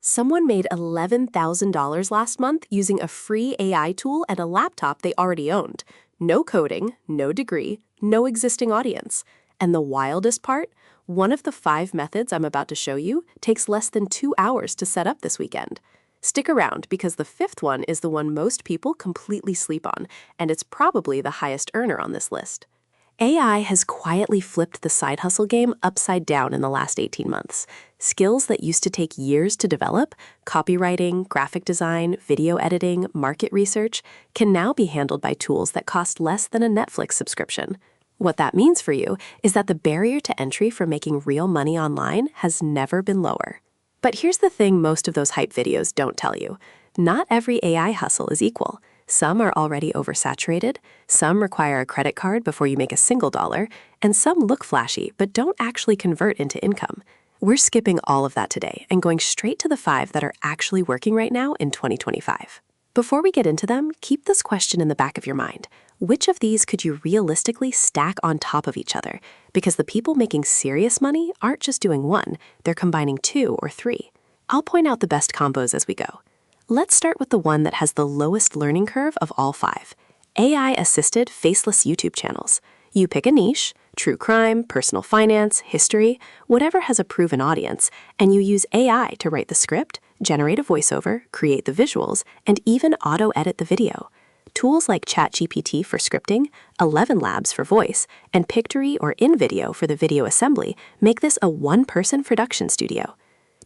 Someone made $11,000 last month using a free AI tool and a laptop they already owned. No coding, no degree, no existing audience. And the wildest part? One of the 5 methods I'm about to show you takes less than 2 hours to set up this weekend. Stick around because the 5th one is the one most people completely sleep on, and it's probably the highest earner on this list. AI has quietly flipped the side hustle game upside down in the last 18 months. Skills that used to take years to develop, copywriting, graphic design, video editing, market research, can now be handled by tools that cost less than a Netflix subscription. What that means for you is that the barrier to entry for making real money online has never been lower. But here's the thing most of those hype videos don't tell you. Not every AI hustle is equal. Some are already oversaturated, some require a credit card before you make a single dollar, and some look flashy but don't actually convert into income. We're skipping all of that today and going straight to the 5 that are actually working right now in 2025. Before we get into them, keep this question in the back of your mind. Which of these could you realistically stack on top of each other? Because the people making serious money aren't just doing one, they're combining 2 or 3. I'll point out the best combos as we go. Let's start with the one that has the lowest learning curve of all 5. AI-assisted faceless YouTube channels. You pick a niche, true crime, personal finance, history, whatever has a proven audience, and you use AI to write the script, generate a voiceover, create the visuals, and even auto-edit the video. Tools like ChatGPT for scripting, ElevenLabs for voice, and Pictory or InVideo for the video assembly make this a one-person production studio.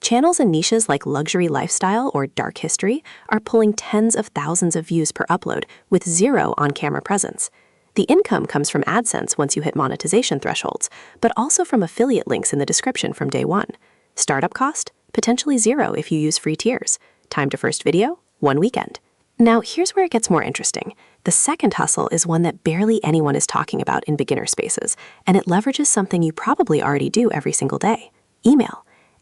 Channels in niches like luxury lifestyle or dark history are pulling tens of thousands of views per upload with 0 on-camera presence. The income comes from AdSense once you hit monetization thresholds, but also from affiliate links in the description from day one. Startup cost? Potentially 0 if you use free tiers. Time to first video? 1 weekend. Now, here's where it gets more interesting. The second hustle is one that barely anyone is talking about in beginner spaces, and it leverages something you probably already do every single day: email.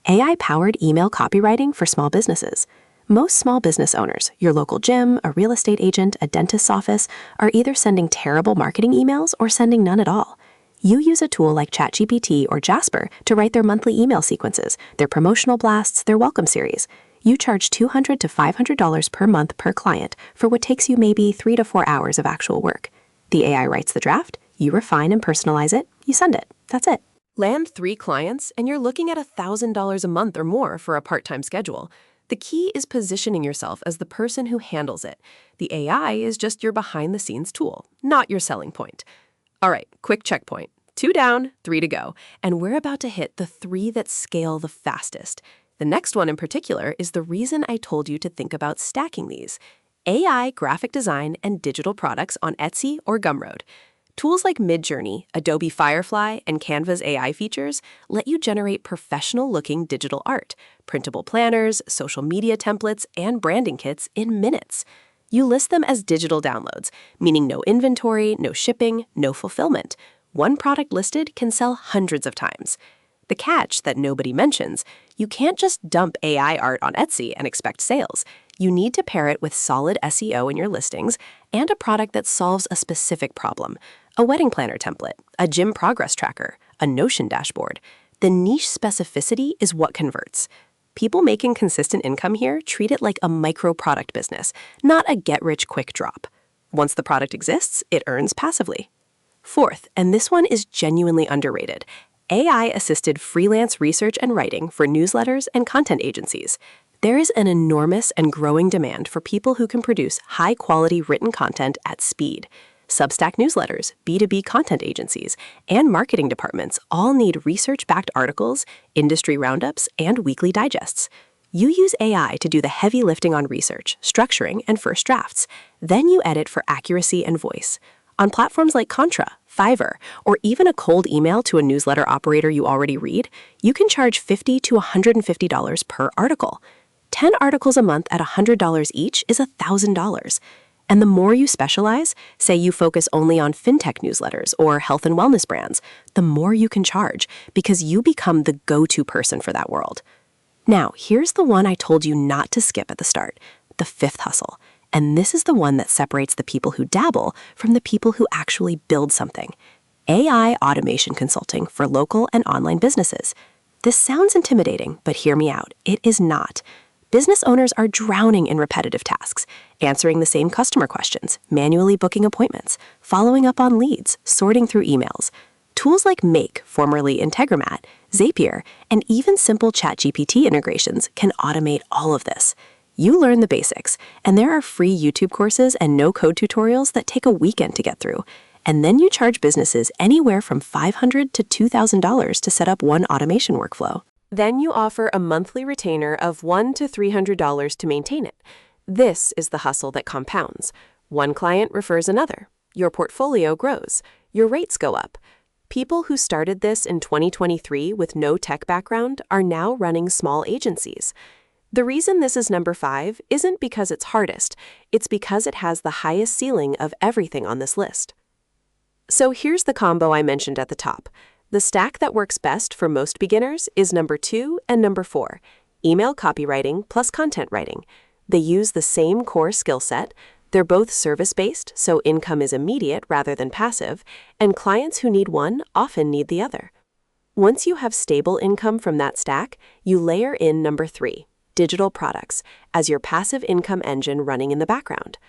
AI-powered email copywriting for small businesses. Most small business owners, your local gym, a real estate agent, a dentist's office, are either sending terrible marketing emails or sending none at all. You use a tool like ChatGPT or Jasper to write their monthly email sequences, their promotional blasts, their welcome series. You charge $200 to $500 per month per client for what takes you maybe 3 to 4 hours of actual work. The AI writes the draft, you refine and personalize it, you send it. That's it. Land 3 clients, and you're looking at $1,000 a month or more for a part-time schedule. The key is positioning yourself as the person who handles it. The AI is just your behind-the-scenes tool, not your selling point. All right, quick checkpoint. 2 down, 3 to go. And we're about to hit the 3 that scale the fastest. The next one in particular is the reason I told you to think about stacking these: AI graphic design and digital products on Etsy or Gumroad. Tools like Midjourney, Adobe Firefly, and Canva's AI features let you generate professional-looking digital art, printable planners, social media templates, and branding kits in minutes. You list them as digital downloads, meaning no inventory, no shipping, no fulfillment. One product listed can sell hundreds of times. The catch that nobody mentions: you can't just dump AI art on Etsy and expect sales. You need to pair it with solid SEO in your listings and a product that solves a specific problem: a wedding planner template, a gym progress tracker, a Notion dashboard. The niche specificity is what converts. People making consistent income here treat it like a micro-product business, not a get-rich-quick drop. Once the product exists, it earns passively. 4th, and this one is genuinely underrated: AI-assisted freelance research and writing for newsletters and content agencies. There is an enormous and growing demand for people who can produce high-quality written content at speed. Substack newsletters, B2B content agencies, and marketing departments all need research-backed articles, industry roundups, and weekly digests. You use AI to do the heavy lifting on research, structuring, and first drafts. Then you edit for accuracy and voice. On platforms like Contra, Fiverr, or even a cold email to a newsletter operator you already read, you can charge $50 to $150 per article. 10 articles a month at $100 each is $1,000. And the more you specialize, say you focus only on fintech newsletters or health and wellness brands, the more you can charge because you become the go-to person for that world. Now, here's the one I told you not to skip at the start: the 5th hustle. And this is the one that separates the people who dabble from the people who actually build something: AI automation consulting for local and online businesses. This sounds intimidating, but hear me out. It is not. Business owners are drowning in repetitive tasks, answering the same customer questions, manually booking appointments, following up on leads, sorting through emails. Tools like Make, formerly Integromat, Zapier, and even simple ChatGPT integrations can automate all of this. You learn the basics, and there are free YouTube courses and no-code tutorials that take a weekend to get through. And then you charge businesses anywhere from $500 to $2,000 to set up one automation workflow. Then you offer a monthly retainer of $100 to $300 to maintain it. This is the hustle that compounds. One client refers another. Your portfolio grows. Your rates go up. People who started this in 2023 with no tech background are now running small agencies. The reason this is number 5 isn't because it's hardest. It's because it has the highest ceiling of everything on this list. So here's the combo I mentioned at the top. The stack that works best for most beginners is number 2 and number 4, email copywriting plus content writing. They use the same core skill set. They're both service-based, so income is immediate rather than passive, and clients who need one often need the other. Once you have stable income from that stack, you layer in number 3, digital products, as your passive income engine running in the background.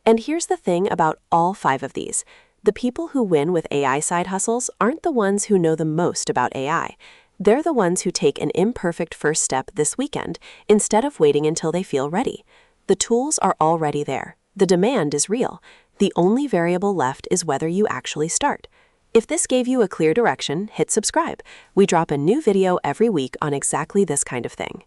And here's the thing about all 5 of these. The people who win with AI side hustles aren't the ones who know the most about AI. They're the ones who take an imperfect first step this weekend instead of waiting until they feel ready. The tools are already there. The demand is real. The only variable left is whether you actually start. If this gave you a clear direction, hit subscribe. We drop a new video every week on exactly this kind of thing.